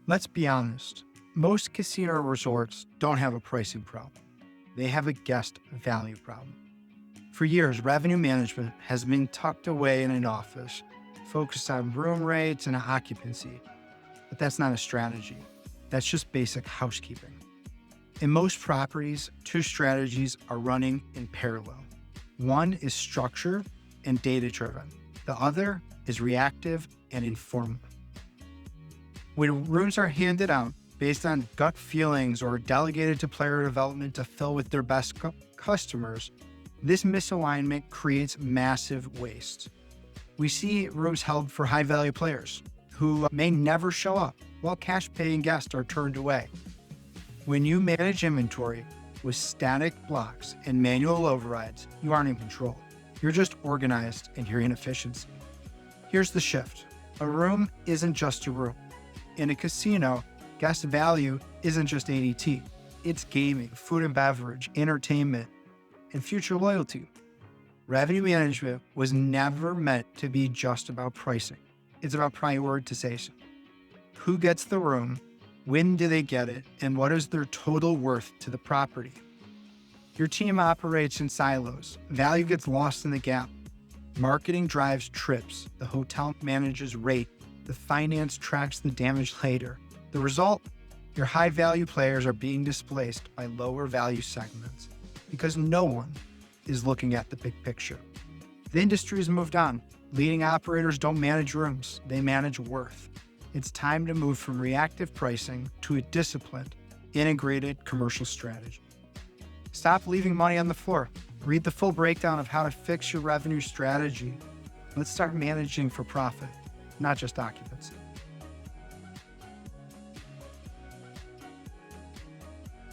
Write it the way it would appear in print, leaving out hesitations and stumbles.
Let's be honest, most casino resorts don't have a pricing problem. They have a guest value problem. For years, revenue management has been tucked away in an office, focused on room rates and occupancy. But that's not a strategy. That's just basic housekeeping. In most properties, two strategies are running in parallel. One is structure and data-driven. The other is reactive and informal. When rooms are handed out based on gut feelings or delegated to player development to fill with their best customers, this misalignment creates massive waste. We see rooms held for high-value players who may never show up, while cash-paying guests are turned away. When you manage inventory with static blocks and manual overrides, you aren't in control. You're just organized in your inefficiency. Here's the shift. A room isn't just a room. In a casino, guest value isn't just ADT. It's gaming, food and beverage, entertainment, and future loyalty. Revenue management was never meant to be just about pricing. It's about prioritization. Who gets the room? When do they get it? And what is their total worth to the property? Your team operates in silos. Value gets lost in the gap. Marketing drives trips. The hotel manages rate. The finance tracks the damage later. The result? Your high-value players are being displaced by lower-value segments because no one is looking at the big picture. The industry has moved on. Leading operators don't manage rooms, they manage worth. It's time to move from reactive pricing to a disciplined, integrated commercial strategy. Stop leaving money on the floor. Read the full breakdown of how to fix your revenue strategy. Let's start managing for profit, not just occupancy.